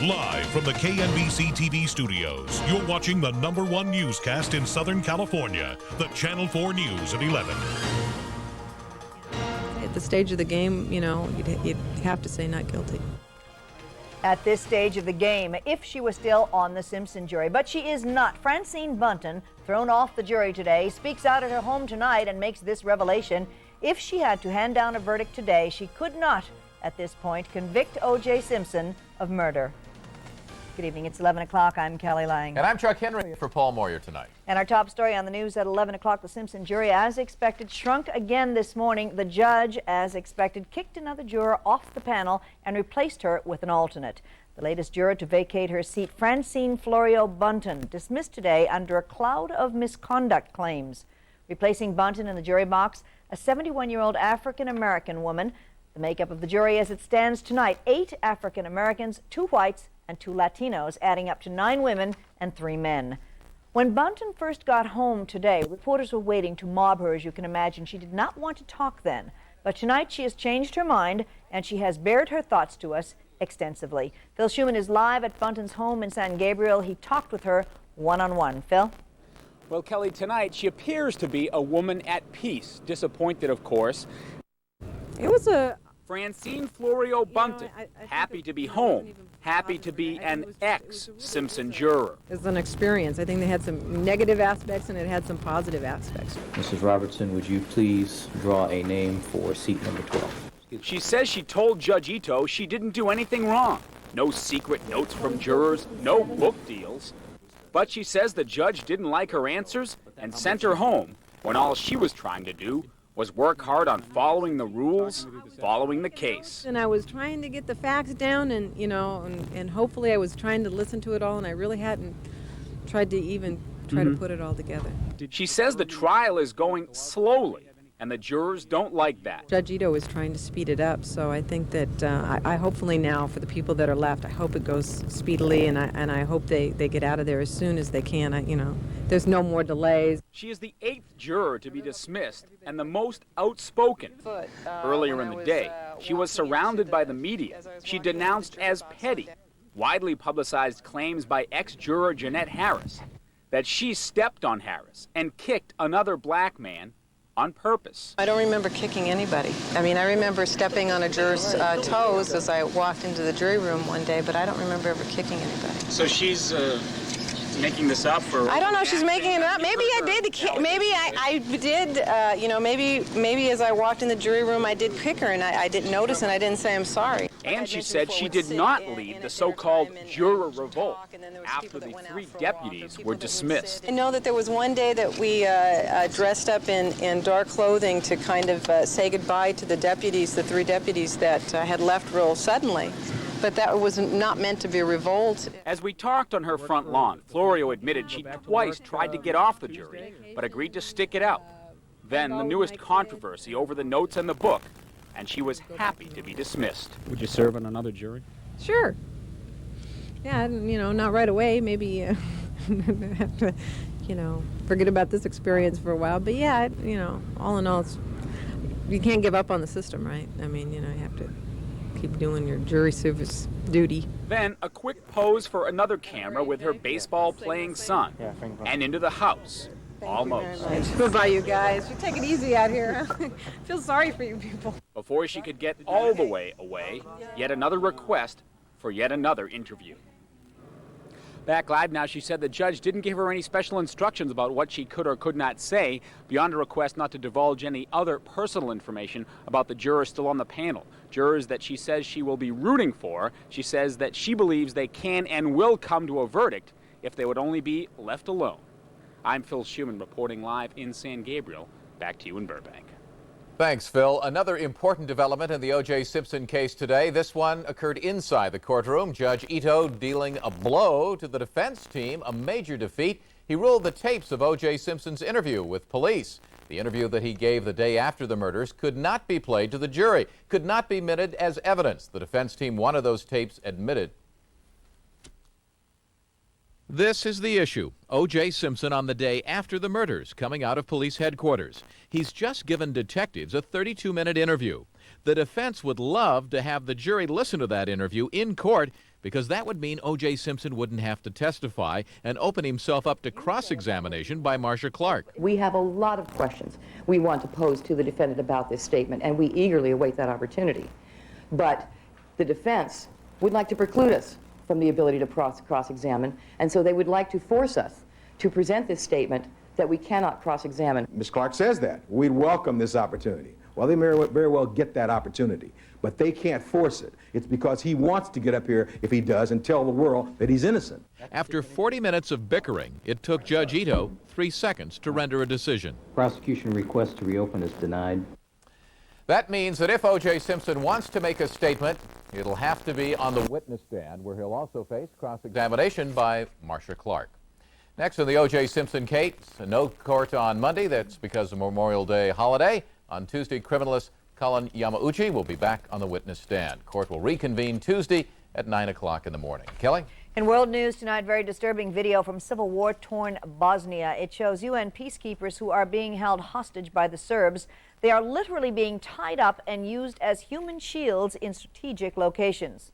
Live from the KNBC TV studios, you're watching the #1 newscast in Southern California, the Channel 4 News at 11. At the stage of the game, you know, you'd have to say not guilty. At this stage of the game, if she was still on the Simpson jury, but she is not. Francine Bunton, thrown off the jury today, speaks out at her home tonight and makes this revelation. If she had to hand down a verdict today, she could not, at this point, convict O.J. Simpson of murder. Good evening. It's 11 o'clock. I'm Kelly Lange. And I'm Chuck Henry for Paul Moyer tonight. And our top story on the news at 11 o'clock, the Simpson jury, as expected, shrunk again this morning. The judge, as expected, kicked another juror off the panel and replaced her with an alternate. The latest juror to vacate her seat, Francine Florio Bunton, dismissed today under a cloud of misconduct claims. Replacing Bunton in the jury box, a 71-year-old African-American woman. The makeup of the jury as it stands tonight, 8 African Americans, 2 whites, and 2 Latinos, adding up to 9 women and 3 men. When Bunton first got home today, reporters were waiting to mob her, as you can imagine. She did not want to talk then. But tonight she has changed her mind, and she has bared her thoughts to us extensively. Phil Schuman is live at Bunton's home in San Gabriel. He talked with her one-on-one. Phil? Well, Kelly, tonight she appears to be a woman at peace. Disappointed, of course. It was a... Francine Florio Bunton, happy to be home, happy to be an ex-Simpson juror. It was an experience. I think they had some negative aspects and it had some positive aspects. Mrs. Robertson, would you please draw a name for seat number 12? She says she told Judge Ito she didn't do anything wrong. No secret notes from jurors, no book deals. But she says the judge didn't like her answers and sent her home when all she was trying to do was work hard on following the rules, following the case. And I was trying to get the facts down and, you know, and hopefully I was trying to listen to it all, and I really hadn't tried to even try to put it all together. She says the trial is going slowly, and the jurors don't like that. Judge Ito is trying to speed it up, so I think that I hopefully now, for the people that are left, I hope it goes speedily, and I hope they get out of there as soon as they can. You know, there's no more delays. She is the 8th juror to be dismissed and the most outspoken. Earlier in the day, she was surrounded by the media. She denounced as petty widely publicized claims by ex-juror Jeanette Harris that she stepped on Harris and kicked another black man on purpose. I don't remember kicking anybody. I mean, I remember stepping on a juror's toes as I walked into the jury room one day, but I don't remember ever kicking anybody. So she's making this up for... I don't know if she's making it up. Maybe I did. Maybe I did, you know, maybe as I walked in the jury room I did kick her and I didn't notice and I didn't say I'm sorry. And she said she did not lead the so-called juror revolt after the 3 deputies were dismissed. I know that there was one day that we dressed up in dark clothing to kind of say goodbye to the deputies, the 3 deputies that had left real suddenly. But that was not meant to be a revolt. As we talked on her front lawn, Florio admitted she twice tried to get off the jury, but agreed to stick it out. Then the newest controversy over the notes and the book, and she was happy to be dismissed. Would you serve on another jury? Sure. Yeah, you know, not right away. Maybe have to, you know, forget about this experience for a while. But yeah, you know, all in all, you can't give up on the system, right? I mean, you know, you have to keep doing your jury service duty. Then a quick pose for another camera with her baseball-playing son, and into the house. Almost. Goodbye, you guys. You take it easy out here. I feel sorry for you people. Before she could get all the way away, yet another request for yet another interview. Back live now, she said the judge didn't give her any special instructions about what she could or could not say, beyond a request not to divulge any other personal information about the jurors still on the panel. Jurors that she says she will be rooting for. She says that she believes they can and will come to a verdict if they would only be left alone. I'm Phil Schuman reporting live in San Gabriel. Back to you in Burbank. Thanks, Phil. Another important development in the O.J. Simpson case today. This one occurred inside the courtroom. Judge Ito dealing a blow to the defense team, a major defeat. He ruled the tapes of O.J. Simpson's interview with police. The interview that he gave the day after the murders could not be played to the jury, could not be admitted as evidence. The defense team wanted those tapes admitted. This is the issue. O.J. Simpson on the day after the murders coming out of police headquarters. He's just given detectives a 32-minute interview. The defense would love to have the jury listen to that interview in court because that would mean O.J. Simpson wouldn't have to testify and open himself up to cross-examination by Marcia Clark. We have a lot of questions we want to pose to the defendant about this statement, and we eagerly await that opportunity. But the defense would like to preclude us from the ability to cross-examine, and so they would like to force us to present this statement that we cannot cross-examine. Ms. Clark says that. We'd welcome this opportunity. Well, they may very well get that opportunity, but they can't force it. It's because he wants to get up here, if he does, and tell the world that he's innocent. After 40 minutes of bickering, it took Judge Ito 3 seconds to render a decision. Prosecution request to reopen is denied. That means that if O.J. Simpson wants to make a statement, it'll have to be on the witness stand, where he'll also face cross-examination by Marcia Clark. Next in the O.J. Simpson case, no court on Monday. That's because of Memorial Day holiday. On Tuesday, criminalist Cullen Yamauchi will be back on the witness stand. Court will reconvene Tuesday at 9 o'clock in the morning. Kelly? In world news tonight, very disturbing video from civil war-torn Bosnia. It shows UN peacekeepers who are being held hostage by the Serbs. They are literally being tied up and used as human shields in strategic locations.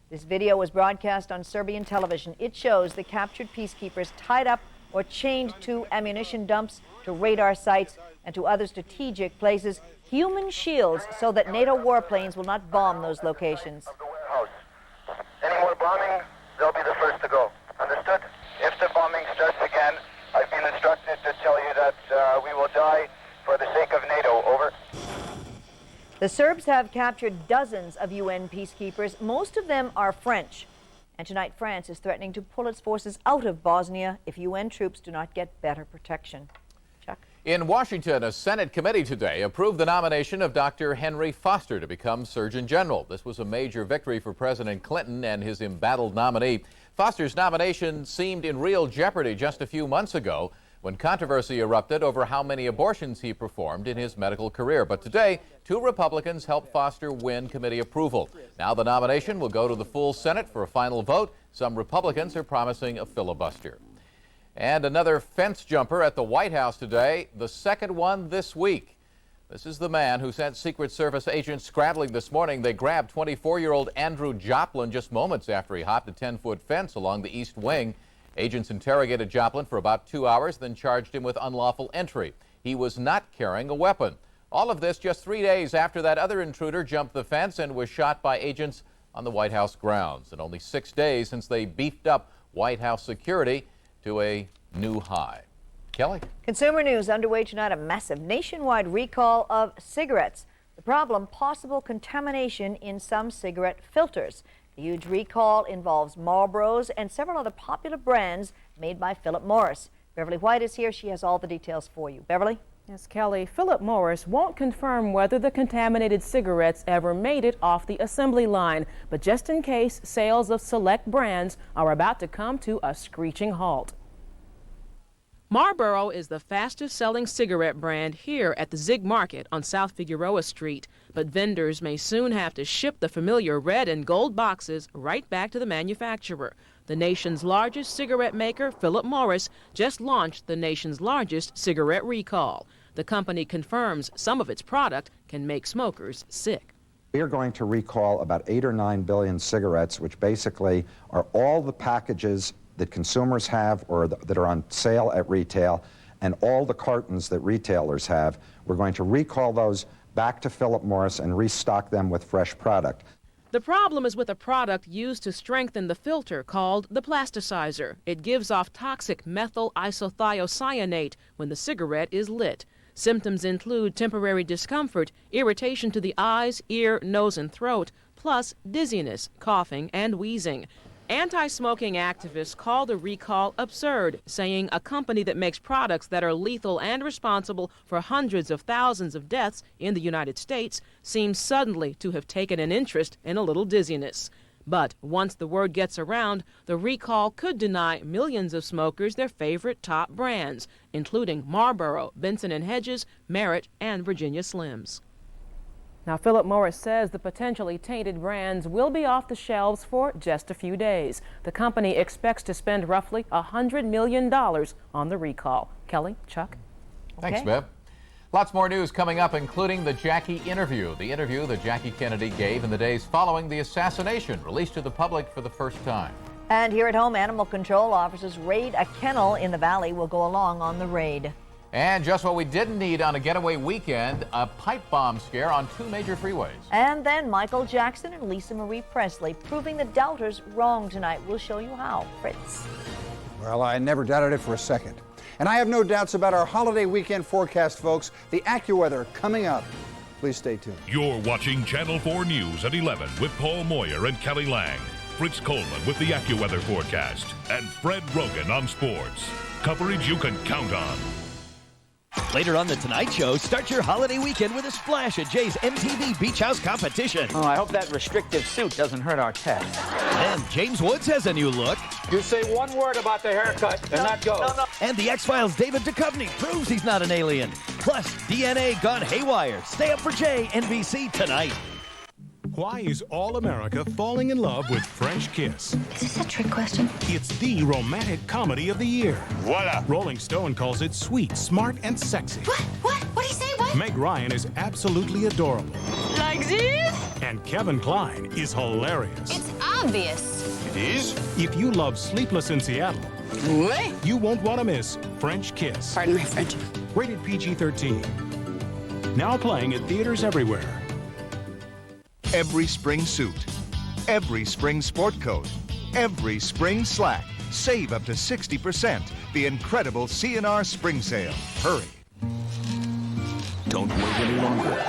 This video was broadcast on Serbian television. It shows the captured peacekeepers tied up or chained to ammunition dumps, to radar sites, and to other strategic places. Human shields so that NATO warplanes will not bomb those locations. Any more bombing, they'll be the first to go. Understood? If the bombing starts again, I've been instructed to tell you that we will die for the sake of NATO. Over. The Serbs have captured dozens of UN peacekeepers. Most of them are French. And tonight, France is threatening to pull its forces out of Bosnia if UN troops do not get better protection. Chuck? In Washington, a Senate committee today approved the nomination of Dr. Henry Foster to become Surgeon General. This was a major victory for President Clinton and his embattled nominee. Foster's nomination seemed in real jeopardy just a few months ago when controversy erupted over how many abortions he performed in his medical career. But today, 2 Republicans helped Foster win committee approval. Now the nomination will go to the full Senate for a final vote. Some Republicans are promising a filibuster. And another fence jumper at the White House today, the second one this week. This is the man who sent Secret Service agents scrambling this morning. They grabbed 24-year-old Andrew Joplin just moments after he hopped a 10-foot fence along the east wing. Agents interrogated Joplin for about 2 hours, then charged him with unlawful entry. He was not carrying a weapon. All of this just 3 days after that other intruder jumped the fence and was shot by agents on the White House grounds. And only 6 days since they beefed up White House security to a new high. Kelly? Consumer news underway tonight, a massive nationwide recall of cigarettes. The problem, possible contamination in some cigarette filters. The huge recall involves Marlboros and several other popular brands made by Philip Morris. Beverly White is here. She has all the details for you. Beverly? Yes, Kelly, Philip Morris won't confirm whether the contaminated cigarettes ever made it off the assembly line. But just in case, sales of select brands are about to come to a screeching halt. Marlboro is the fastest selling cigarette brand here at the Zig Market on South Figueroa Street. But vendors may soon have to ship the familiar red and gold boxes right back to the manufacturer. The nation's largest cigarette maker, Philip Morris, just launched the nation's largest cigarette recall. The company confirms some of its product can make smokers sick. We are going to recall about 8 or 9 billion cigarettes, which basically are all the packages that consumers have or that are on sale at retail, and all the cartons that retailers have. We're going to recall those back to Philip Morris and restock them with fresh product. The problem is with a product used to strengthen the filter called the plasticizer. It gives off toxic methyl isothiocyanate when the cigarette is lit. Symptoms include temporary discomfort, irritation to the eyes, ear, nose, and throat, plus dizziness, coughing, and wheezing. Anti-smoking activists call the recall absurd, saying a company that makes products that are lethal and responsible for hundreds of thousands of deaths in the United States seems suddenly to have taken an interest in a little dizziness. But once the word gets around, the recall could deny millions of smokers their favorite top brands, including Marlboro, Benson & Hedges, Merit, and Virginia Slims. Now, Philip Morris says the potentially tainted brands will be off the shelves for just a few days. The company expects to spend roughly $100 million on the recall. Kelly, Chuck? Thanks, Bev. Lots more news coming up, including the Jackie interview. The interview that Jackie Kennedy gave in the days following the assassination, released to the public for the first time. And here at home, animal control officers raid a kennel in the valley. Will go along on the raid. And just what we didn't need on a getaway weekend, a pipe bomb scare on 2 major freeways. And then Michael Jackson and Lisa Marie Presley proving the doubters wrong tonight. We'll show you how. Fritz. Well, I never doubted it for a second. And I have no doubts about our holiday weekend forecast, folks. The AccuWeather coming up. Please stay tuned. You're watching Channel 4 News at 11 with Paul Moyer and Kelly Lange. Fritz Coleman with the AccuWeather forecast. And Fred Rogan on sports. Coverage you can count on. Later on The Tonight Show, start your holiday weekend with a splash at Jay's MTV Beach House competition. Oh, I hope that restrictive suit doesn't hurt our test. And James Woods has a new look. You say one word about the haircut, and that goes. No. And the X-Files' David Duchovny proves he's not an alien. Plus, DNA gone haywire. Stay up for Jay, NBC tonight. Why is all America falling in love with French Kiss? Is this a trick question? It's the romantic comedy of the year. Voila! Rolling Stone calls it sweet, smart, and sexy. What do you say? What? Meg Ryan is absolutely adorable. Like this? And Kevin Kline is hilarious. It's obvious. It is? If you love Sleepless in Seattle, What? you won't want to miss French Kiss. Pardon my French. Rated PG-13. Now playing at theaters everywhere. Every spring suit, every spring sport coat, every spring slack. Save up to 60%. The incredible C&R Spring Sale. Hurry. Don't wait any longer.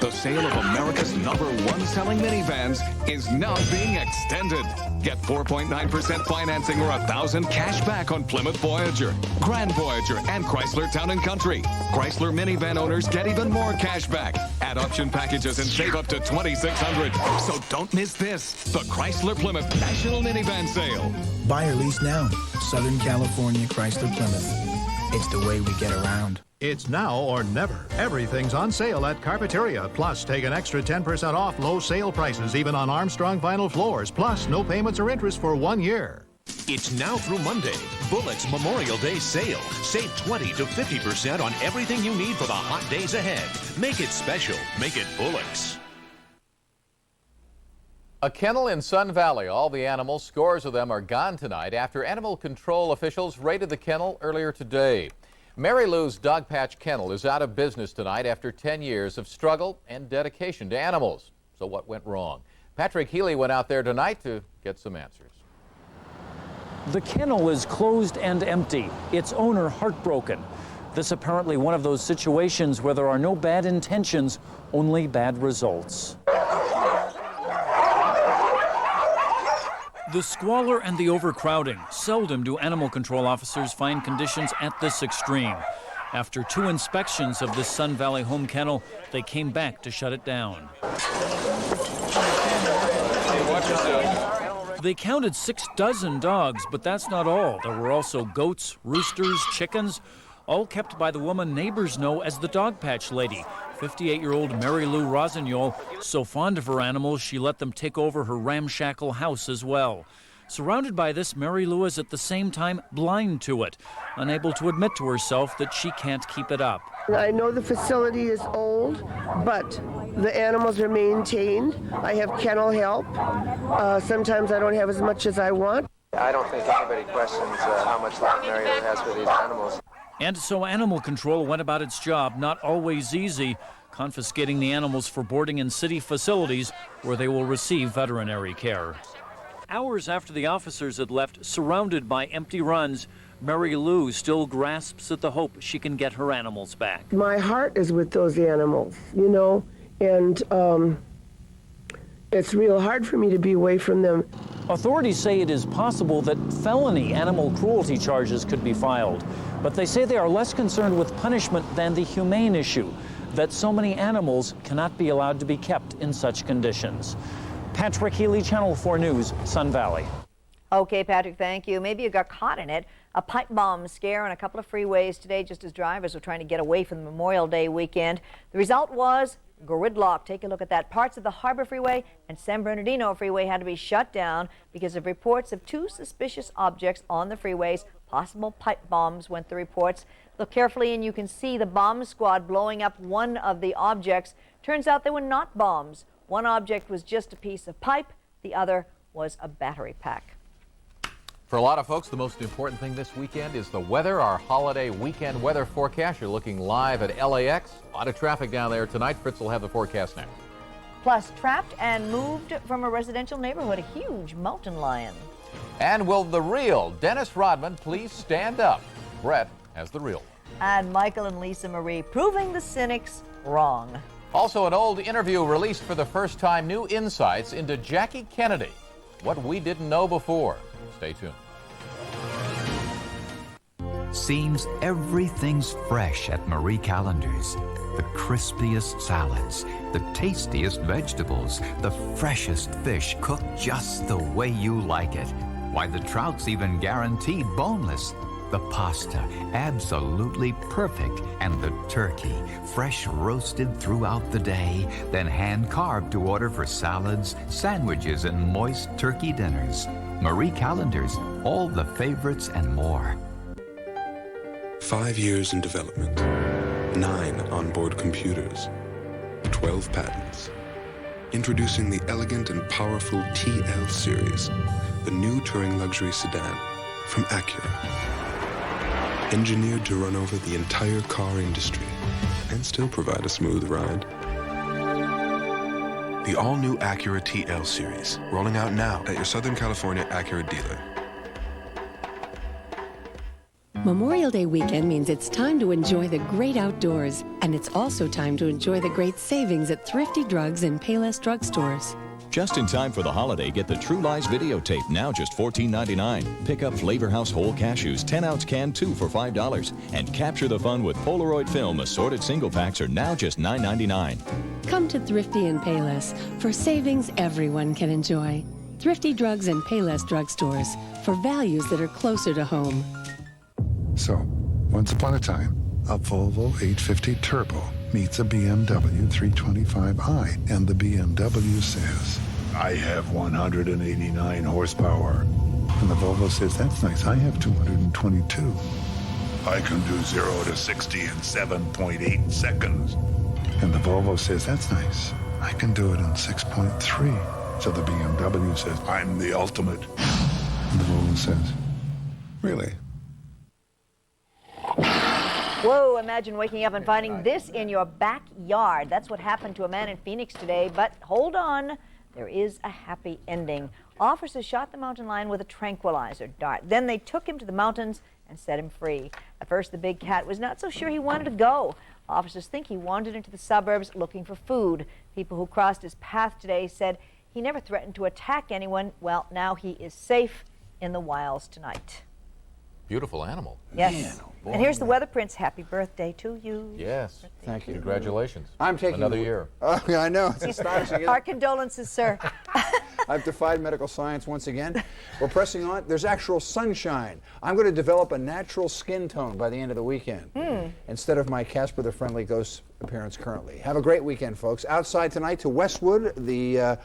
The sale of America's #1 selling minivans is now being extended. Get 4.9% financing or $1,000 cash back on Plymouth Voyager, Grand Voyager, and Chrysler Town & Country. Chrysler minivan owners get even more cash back. Add option packages and save up to $2,600. So don't miss this, the Chrysler Plymouth National Minivan Sale. Buy or lease now. Southern California Chrysler Plymouth. It's the way we get around. It's now or never. Everything's on sale at Carpeteria. Plus, take an extra 10% off low sale prices, even on Armstrong vinyl floors. Plus, no payments or interest for 1 year. It's now through Monday. Bullock's Memorial Day sale. Save 20 to 50% on everything you need for the hot days ahead. Make it special. Make it Bullock's. A kennel in Sun Valley. All the animals, scores of them, are gone tonight after animal control officials raided the kennel earlier today. Mary Lou's Dog Patch Kennel is out of business tonight after 10 years of struggle and dedication to animals. So what went wrong? Patrick Healy went out there tonight to get some answers. The kennel is closed and empty, its owner heartbroken. This apparently one of those situations where there are no bad intentions, only bad results. The squalor and the overcrowding. Seldom do animal control officers find conditions at this extreme. After 2 inspections of this Sun Valley home kennel, they came back to shut it down. They counted 6 dozen dogs, but that's not all. There were also goats, roosters, chickens, all kept by the woman neighbors know as the Dog Patch Lady. 58-year-old Mary Lou Rossignol, so fond of her animals, she let them take over her ramshackle house as well. Surrounded by this, Mary Lou is at the same time blind to it, unable to admit to herself that she can't keep it up. I know the facility is old, but the animals are maintained. I have kennel help. Sometimes I don't have as much as I want. I don't think anybody questions how much love Mary Lou has for these animals. And so animal control went about its job, not always easy, confiscating the animals for boarding in city facilities where they will receive veterinary care. Hours after the officers had left, surrounded by empty runs, Mary Lou still grasps at the hope she can get her animals back. My heart is with those animals, you know, and it's real hard for me to be away from them. Authorities say it is possible that felony animal cruelty charges could be filed, but they say they are less concerned with punishment than the humane issue, that so many animals cannot be allowed to be kept in such conditions. Patrick Healy, Channel 4 News, Sun Valley. Okay, Patrick, thank you. Maybe you got caught in it. A pipe bomb scare on a couple of freeways today just as drivers were trying to get away from the Memorial Day weekend. The result was gridlock. Take a look at that. Parts of the Harbor Freeway and San Bernardino Freeway had to be shut down because of reports of 2 suspicious objects on the freeways. Possible pipe bombs, went the reports. Look carefully and you can see the bomb squad blowing up one of the objects. Turns out they were not bombs. One object was just a piece of pipe. The other was a battery pack. For a lot of folks, the most important thing this weekend is the weather. Our holiday weekend weather forecast. You're looking live at LAX. A lot of traffic down there tonight. Fritz will have the forecast next. Plus, trapped and moved from a residential neighborhood, a huge mountain lion. And will the real Dennis Rodman please stand up? Brett has the real. And Michael and Lisa Marie proving the cynics wrong. Also, an old interview released for the first time. New insights into Jackie Kennedy. What we didn't know before. Stay tuned. Seems everything's fresh at Marie Callender's. The crispiest salads, the tastiest vegetables, the freshest fish cooked just the way you like it. Why, the trout's even guaranteed boneless. The pasta, absolutely perfect. And the turkey, fresh roasted throughout the day, then hand-carved to order for salads, sandwiches, and moist turkey dinners. Marie Callender's, all the favorites and more. 5 years in development, 9 onboard computers, 12 patents. Introducing the elegant and powerful TL series, the new touring luxury sedan from Acura. Engineered to run over the entire car industry and still provide a smooth ride. The all-new Acura TL series, rolling out now at your Southern California Acura dealer. Memorial Day weekend means it's time to enjoy the great outdoors, and it's also time to enjoy the great savings at Thrifty Drugs and Payless drugstores. Just in time for the holiday, get the True Lies videotape, now just $14.99. Pick up Flavor House whole cashews, 10-ounce can, 2 for $5. And capture the fun with Polaroid film. Assorted single packs are now just $9.99. Come to Thrifty and Payless for savings everyone can enjoy. Thrifty Drugs and Payless drugstores for values that are closer to home. So, once upon a time, a Volvo 850 Turbo meets a BMW 325i, and the BMW says, I have 189 horsepower. And the Volvo says, that's nice, I have 222. I can do 0 to 60 in 7.8 seconds. And the Volvo says, that's nice, I can do it in 6.3. So the BMW says, I'm the ultimate. And the Volvo says, really? Whoa, imagine waking up and finding this in your backyard. That's what happened to a man in Phoenix today, but hold on, there is a happy ending. Officers shot the mountain lion with a tranquilizer dart. Then they took him to the mountains and set him free. At first, the big cat was not so sure he wanted to go. Officers think he wandered into the suburbs looking for food. People who crossed his path today said he never threatened to attack anyone. Well, now he is safe in the wilds tonight. Beautiful animal. Yes. Man, oh boy. And here's the weather prince. Happy birthday to you. Yes. Thank you. Congratulations. I'm taking another year. Oh, yeah, I know. It's astonishing. Our condolences, sir. I've defied medical science once again. We're pressing on. There's actual sunshine. I'm going to develop a natural skin tone by the end of the weekend, instead of my Casper the Friendly Ghost appearance currently. Have a great weekend, folks. Outside tonight to Westwood, the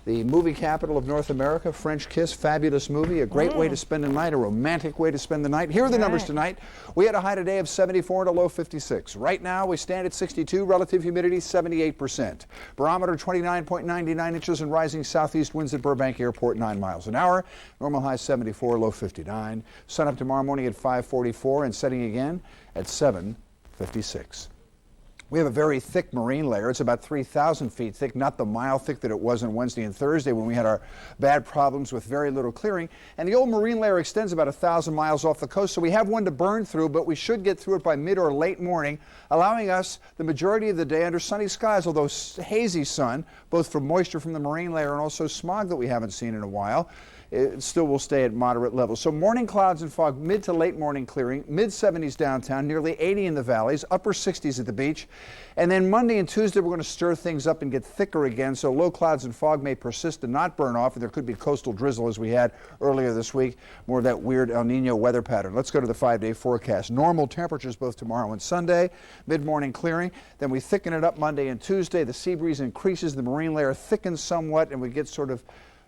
movie capital of North America, French Kiss, fabulous movie, a great way to spend the night, a romantic way to spend the night. Here are the numbers tonight. We had a high today of 74 and a low 56. Right now, we stand at 62, relative humidity 78%. Barometer 29.99 inches and rising southeast winds at Burbank Airport 9 miles an hour. Normal high 74, low 59. Sun up tomorrow morning at 5:44 and setting again at 7:56. We have a very thick marine layer. It's about 3,000 feet thick, not the mile thick that it was on Wednesday and Thursday when we had our bad problems with very little clearing. And the old marine layer extends about 1,000 miles off the coast, so we have one to burn through, but we should get through it by mid or late morning, allowing us the majority of the day under sunny skies, although hazy sun, both from moisture from the marine layer and also smog that we haven't seen in a while. It still will stay at moderate levels. So morning clouds and fog, mid to late morning clearing, mid-70s downtown, nearly 80 in the valleys, upper 60s at the beach, And then Monday and Tuesday, we're going to stir things up and get thicker again, so low clouds and fog may persist and not burn off, and there could be coastal drizzle as we had earlier this week, more of that weird El Nino weather pattern. Let's go to the 5-day forecast. Normal temperatures both tomorrow and Sunday, mid-morning clearing. Then we thicken it up Monday and Tuesday. The sea breeze increases, the marine layer thickens somewhat, and we get sort of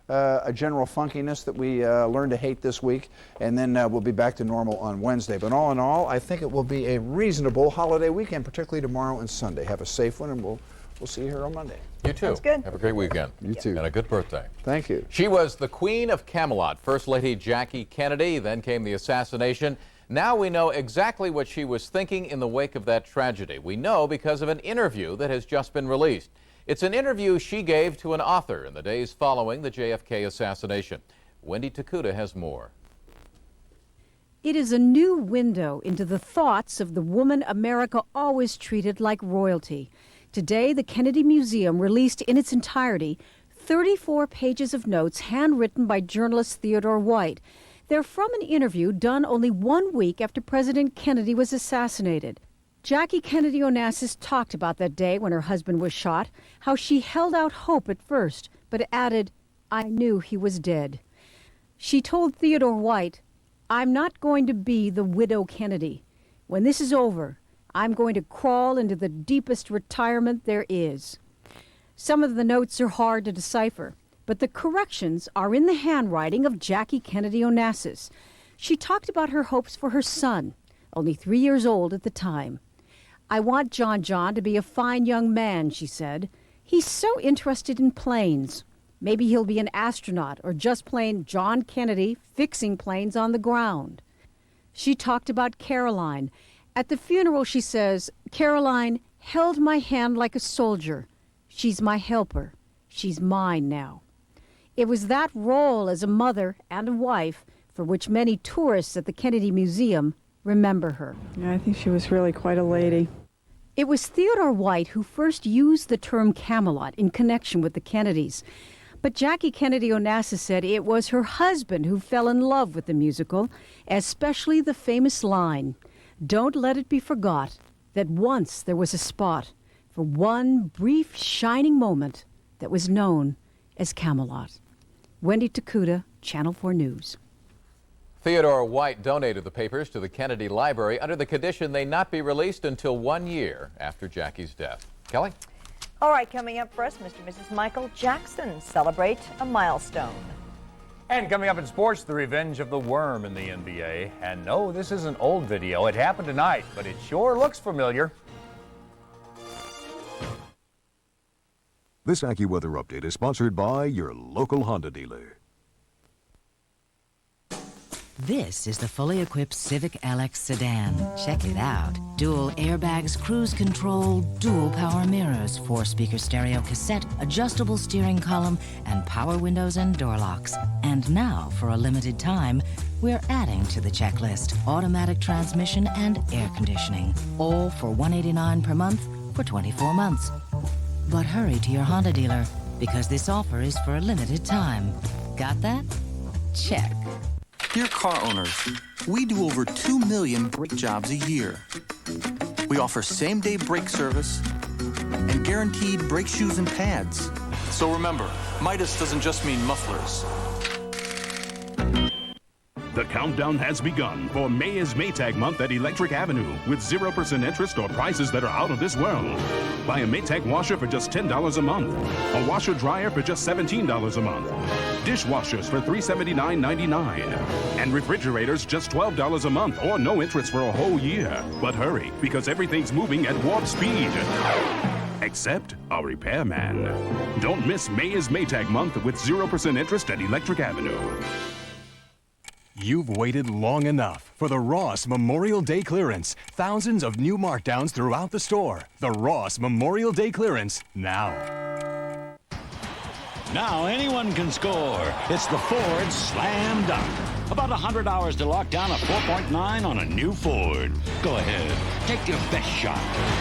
a general funkiness that we learned to hate this week, and then we'll be back to normal on Wednesday. But all in all, I think it will be a reasonable holiday weekend, particularly tomorrow and Sunday. Have a safe one, and we'll see you here on Monday. You too. That's good. Have a great weekend. You too. And a good birthday. Thank you. She was the Queen of Camelot, First Lady Jackie Kennedy. Then came the assassination. Now we know exactly what she was thinking in the wake of that tragedy. We know because of an interview that has just been released. It's an interview she gave to an author in the days following the JFK assassination. Wendy Takuda has more. It is a new window into the thoughts of the woman America always treated like royalty. Today, the Kennedy Museum released in its entirety 34 pages of notes handwritten by journalist Theodore White. They're from an interview done only 1 week after President Kennedy was assassinated. Jackie Kennedy Onassis talked about that day when her husband was shot, how she held out hope at first, but added, "I knew he was dead." She told Theodore White, "I'm not going to be the widow Kennedy. When this is over, I'm going to crawl into the deepest retirement there is." Some of the notes are hard to decipher, but the corrections are in the handwriting of Jackie Kennedy Onassis. She talked about her hopes for her son, only 3 years old at the time. "I want John to be a fine young man," she said. "He's so interested in planes. Maybe he'll be an astronaut or just plain John Kennedy fixing planes on the ground." She talked about Caroline. At the funeral, she says, "Caroline held my hand like a soldier. She's my helper. She's mine now." It was that role as a mother and a wife for which many tourists at the Kennedy Museum remember her. Yeah, I think she was really quite a lady. It was Theodore White who first used the term Camelot in connection with the Kennedys. But Jackie Kennedy Onassis said it was her husband who fell in love with the musical, especially the famous line, "Don't let it be forgot that once there was a spot for one brief shining moment that was known as Camelot." Wendy Takuda, Channel 4 News. Theodore White donated the papers to the Kennedy Library under the condition they not be released until 1 year after Jackie's death. Kelly? All right, coming up for us, Mr. and Mrs. Michael Jackson celebrate a milestone. And coming up in sports, the revenge of the worm in the NBA. And no, this is an old video. It happened tonight, but it sure looks familiar. This AccuWeather update is sponsored by your local Honda dealer. This is the fully equipped Civic LX sedan. Check it out. Dual airbags, cruise control, dual power mirrors, 4-speaker stereo cassette, adjustable steering column, and power windows and door locks. And now, for a limited time, we're adding to the checklist automatic transmission and air conditioning. All for $189 per month for 24 months. But hurry to your Honda dealer, because this offer is for a limited time. Got that? Check. Dear car owners, we do over 2 million brake jobs a year. We offer same-day brake service and guaranteed brake shoes and pads. So remember, Midas doesn't just mean mufflers. The countdown has begun for May is Maytag month at Electric Avenue with 0% interest or prices that are out of this world. Buy a Maytag washer for just $10 a month. A washer dryer for just $17 a month. Dishwashers for $379.99. And refrigerators just $12 a month or no interest for a whole year. But hurry, because everything's moving at warp speed. Except a repairman. Don't miss May is Maytag month with 0% interest at Electric Avenue. You've waited long enough for the Ross Memorial Day clearance. Thousands of new markdowns throughout the store. The Ross Memorial Day clearance now. Now anyone can score. It's the Ford Slam Dunk. About 100 hours to lock down a 4.9 on a new Ford. Go ahead, take your best shot.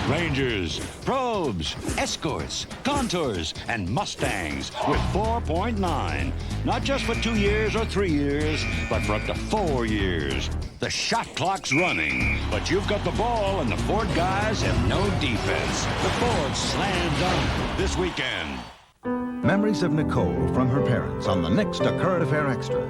Rangers, Probes, Escorts, Contours, and Mustangs with 4.9. Not just for 2 years or 3 years, but for up to 4 years. The shot clock's running, but you've got the ball and the Ford guys have no defense. The Ford Slam Dunk this weekend. Memories of Nicole from her parents on the next A Current Affair Extra.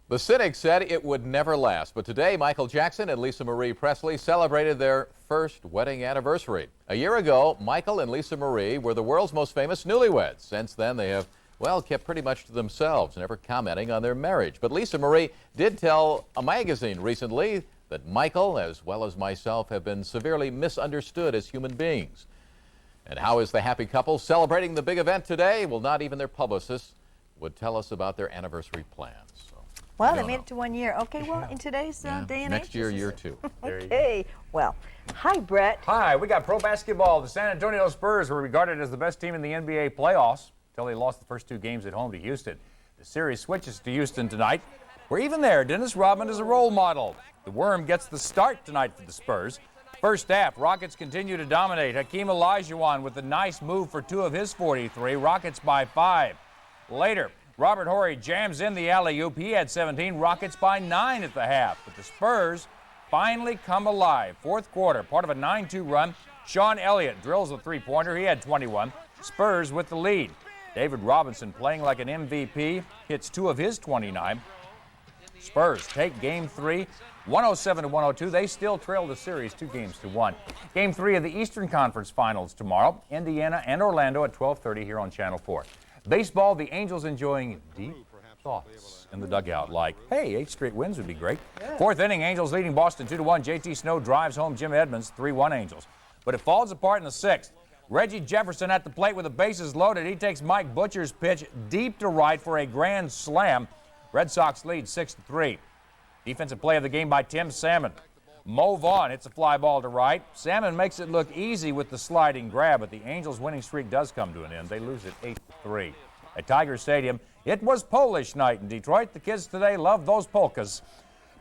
The cynics said it would never last, but today Michael Jackson and Lisa Marie Presley celebrated their first wedding anniversary. A year ago, Michael and Lisa Marie were the world's most famous newlyweds. Since then, they have, well, kept pretty much to themselves, never commenting on their marriage. But Lisa Marie did tell a magazine recently that Michael, as well as myself, have been severely misunderstood as human beings. And how is the happy couple celebrating the big event today? Well, not even their publicists would tell us about their anniversary plans. Well, they made it to 1 year. Okay, well, in today's day and age. Next year, year two. Okay, well, hi, Brett. Hi, we got pro basketball. The San Antonio Spurs were regarded as the best team in the NBA playoffs until they lost the first 2 games at home to Houston. The series switches to Houston tonight. We're even there. Dennis Rodman is a role model. The Worm gets the start tonight for the Spurs. First half, Rockets continue to dominate. Hakeem Olajuwon with a nice move for 2 of his 43. Rockets by 5. Later, Robert Horry jams in the alley-oop. He had 17. Rockets by 9 at the half. But the Spurs finally come alive. Fourth quarter, part of a 9-2 run. Sean Elliott drills a three-pointer. He had 21. Spurs with the lead. David Robinson, playing like an MVP, hits 2 of his 29. Spurs take Game 3, 107-102. They still trail the series 2-1. Game 3 of the Eastern Conference Finals tomorrow. Indiana and Orlando at 12:30 here on Channel 4. Baseball, the Angels enjoying deep thoughts in the dugout like, hey, 8 straight wins would be great. Fourth inning, Angels leading Boston 2-1. JT Snow drives home Jim Edmonds, 3-1 Angels. But it falls apart in the 6th. Reggie Jefferson at the plate with the bases loaded. He takes Mike Butcher's pitch deep to right for a grand slam. Red Sox lead 6-3. Defensive play of the game by Tim Salmon. Mo Vaughn hits a fly ball to right. Salmon makes it look easy with the sliding grab, but the Angels' winning streak does come to an end. They lose it 8-3. At Tiger Stadium, it was Polish night in Detroit. The kids today love those polkas.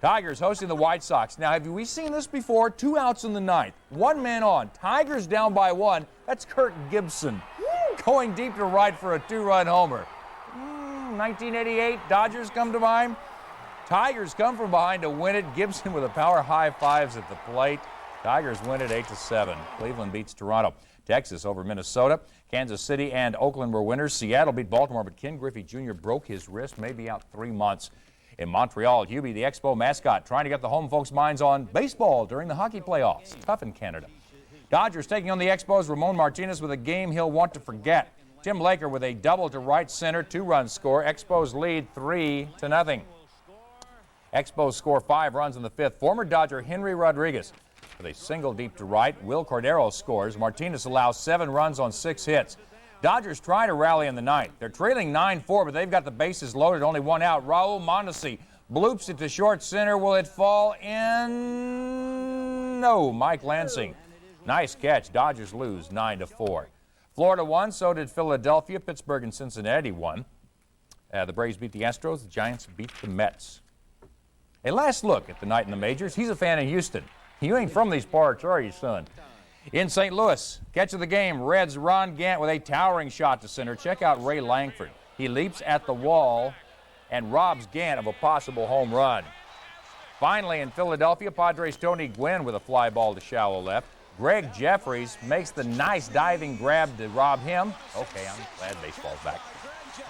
Tigers hosting the White Sox. Now, have we seen this before? 2 outs in the 9th. 1 man on. Tigers down by 1. That's Kurt Gibson going deep to right for a 2-run homer. 1988, Dodgers come to mind. Tigers come from behind to win it. Gibson with a power high fives at the plate. Tigers win it 8-7. Cleveland beats Toronto. Texas over Minnesota. Kansas City and Oakland were winners. Seattle beat Baltimore, but Ken Griffey Jr. broke his wrist, may be out 3 months. In Montreal, Hubie, the Expo mascot, trying to get the home folks' minds on baseball during the hockey playoffs. Tough in Canada. Dodgers taking on the Expos. Ramon Martinez with a game he'll want to forget. Tim Laker with a double to right center, 2-run score. Expos lead 3-0. Expos score 5 runs in the 5th. Former Dodger Henry Rodriguez with a single deep to right. Will Cordero scores. Martinez allows 7 runs on 6 hits. Dodgers try to rally in the 9th. They're trailing 9-4, but they've got the bases loaded, only 1 out. Raul Mondesi bloops it to short center. Will it fall in? No. Mike Lansing. Nice catch. Dodgers lose 9-4. Florida won, so did Philadelphia. Pittsburgh and Cincinnati won. The Braves beat the Astros. The Giants beat the Mets. A last look at the night in the majors. He's a fan of Houston. You ain't from these parts, are you, son? In St. Louis, catch of the game, Reds' Ron Gant with a towering shot to center. Check out Ray Langford. He leaps at the wall and robs Gant of a possible home run. Finally, in Philadelphia, Padres' Tony Gwynn with a fly ball to shallow left. Greg Jeffries makes the nice diving grab to rob him. Okay, I'm glad baseball's back.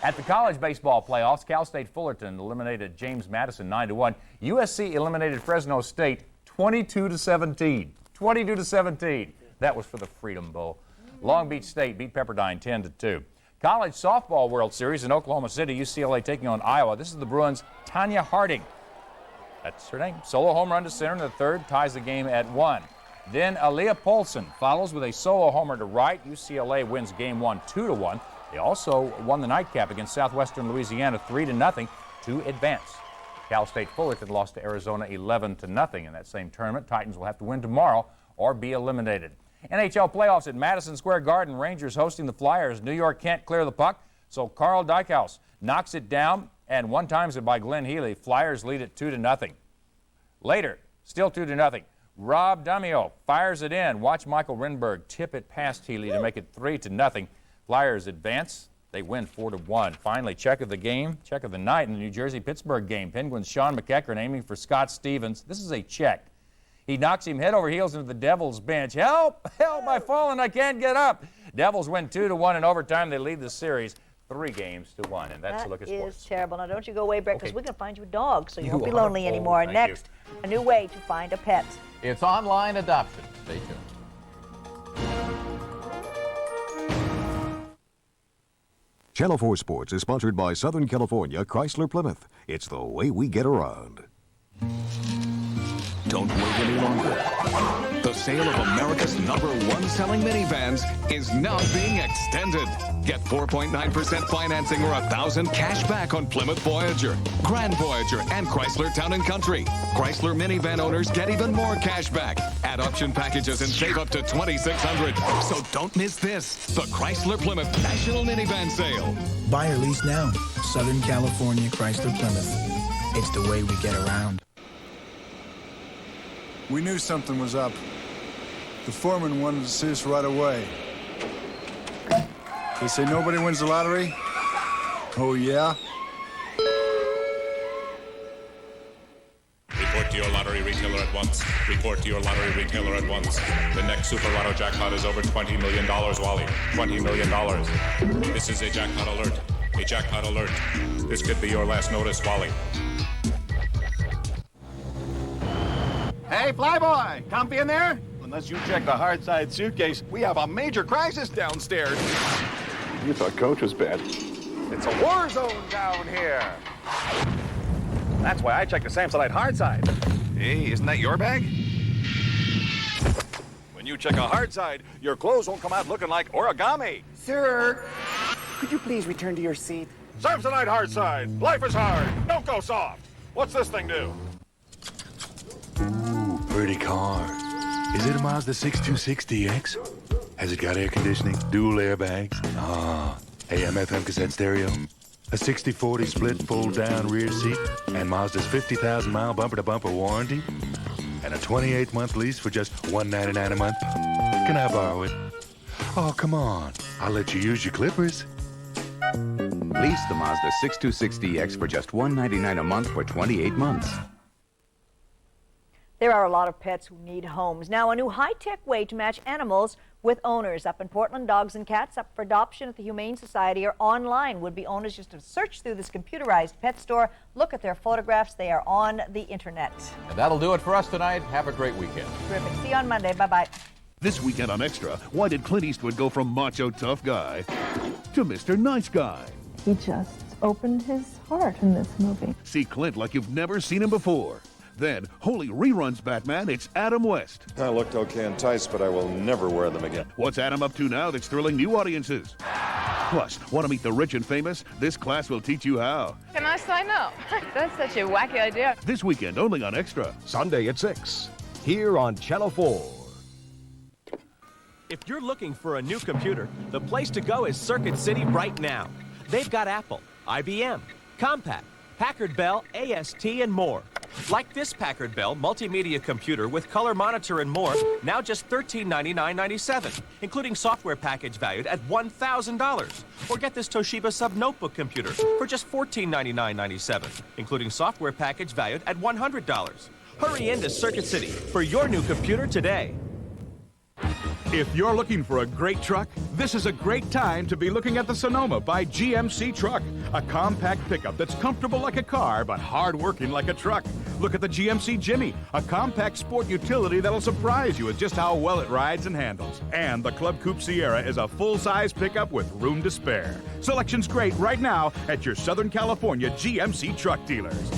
At the college baseball playoffs, Cal State Fullerton eliminated James Madison 9-1. USC eliminated Fresno State 22-17. 22-17. That was for the Freedom Bowl. Long Beach State beat Pepperdine 10-2. College softball World Series in Oklahoma City, UCLA taking on Iowa. This is the Bruins' Tanya Harding. That's her name. Solo home run to center in the 3rd, ties the game at 1. Then Aaliyah Polson follows with a solo homer to right. UCLA wins game 1 2-1. They also won the nightcap against Southwestern Louisiana 3-0 to advance. Cal State Fullerton lost to Arizona 11-0 in that same tournament. Titans will have to win tomorrow or be eliminated. NHL playoffs at Madison Square Garden. Rangers hosting the Flyers. New York can't clear the puck, so Carl Dykhouse knocks it down and one-times it by Glenn Healy. Flyers lead it 2-0. Later, still 2-0. Rob Dumio fires it in. Watch Michael Renberg tip it past Healy to make it 3-0. Flyers advance. They win 4-1. Finally, check of the game, check of the night in the New Jersey-Pittsburgh game. Penguins' Sean McEachern aiming for Scott Stevens. This is a check. He knocks him head over heels into the Devils bench. Help! Help! I've fallen. I can't get up. Devils win 2-1 in overtime. They lead the series 3-1. And that's a look at sports. That is terrible. Now, don't you go away, Brett, because Okay. we're going to find you a dog, so you You won't be are. lonely Oh, anymore. thank Next, a new way to find a pet. It's online adoption. Stay tuned. Channel 4 Sports is sponsored by Southern California Chrysler Plymouth. It's the way we get around. Don't wait any longer. The sale of America's #1 selling minivans is now being extended. Get 4.9% financing or $1,000 cash back on Plymouth Voyager, Grand Voyager, and Chrysler Town & Country. Chrysler minivan owners get even more cash back. Add option packages and save up to $2,600. So don't miss this. The Chrysler Plymouth National Minivan Sale. Buy or lease now. Southern California Chrysler Plymouth. It's the way we get around. We knew something was up. The foreman wanted to see us right away. They say nobody wins the lottery? Oh, yeah? Report to your lottery retailer at once. Report to your lottery retailer at once. The next Super Lotto jackpot is over $20 million, Wally. $20 million. This is a jackpot alert. A jackpot alert. This could be your last notice, Wally. Hey, Flyboy, comfy in there? Unless you check the hard side suitcase, we have a major crisis downstairs. You thought Coach was bad. It's a war zone down here. That's why I check the Samsonite hard side. Hey, isn't that your bag? When you check a hard side, your clothes won't come out looking like origami. Sir, could you please return to your seat? Samsonite hard side. Life is hard. Don't go soft. What's this thing do? Ooh, pretty car. Is it a Mazda 6260X? Has it got air conditioning, dual airbags? AM/FM cassette stereo? A 60/40 split fold-down rear seat? And Mazda's 50,000-mile bumper-to-bumper warranty? And a 28-month lease for just $199 a month? Can I borrow it? Oh, come on. I'll let you use your clippers. Lease the Mazda 6260X for just $199 a month for 28 months. There are a lot of pets who need homes. Now, a new high-tech way to match animals with owners. Up in Portland, dogs and cats up for adoption at the Humane Society are online. Would-be owners just to search through this computerized pet store, look at their photographs. They are on the internet. And that'll do it for us tonight. Have a great weekend. Terrific. See you on Monday. Bye-bye. This weekend on Extra, why did Clint Eastwood go from macho tough guy to Mr. Nice Guy? He just opened his heart in this movie. See Clint like you've never seen him before. Then, holy reruns Batman, it's Adam West. I looked okay enticed, but I will never wear them again. What's Adam up to now that's thrilling new audiences? Plus, want to meet the rich and famous? This class will teach you how. Can I sign up? That's such a wacky idea. This weekend only on Extra. Sunday at 6, here on Channel 4. If you're looking for a new computer, the place to go is Circuit City right now. They've got Apple, IBM, Compaq, Packard Bell, AST, and more. Like this Packard Bell multimedia computer with color monitor and more, now just $1399.97, including software package valued at $1,000. Or get this Toshiba Sub Notebook computer for just $1499.97, including software package valued at $100. Hurry into Circuit City for your new computer today. If you're looking for a great truck, this is a great time to be looking at the Sonoma by GMC Truck. A compact pickup that's comfortable like a car, but hard-working like a truck. Look at the GMC Jimmy, a compact sport utility that'll surprise you at just how well it rides and handles. And the Club Coupe Sierra is a full-size pickup with room to spare. Selection's great right now at your Southern California GMC Truck dealers.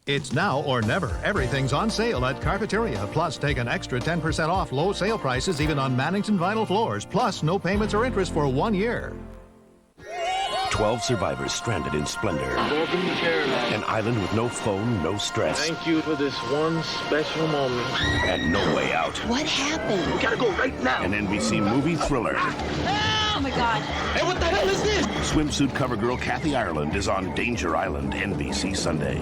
It's now or never. Everything's on sale at Carpeteria. Plus, take an extra 10% off low sale prices even on Mannington vinyl floors. Plus, no payments or interest for 1 year. 12 survivors stranded in splendor. Welcome to paradise. An island with no phone, no stress. Thank you for this one special moment. And no way out. What happened? We gotta go right now. An NBC movie thriller. Oh my God. Hey, what the hell is this? Swimsuit cover girl Kathy Ireland is on Danger Island, NBC Sunday.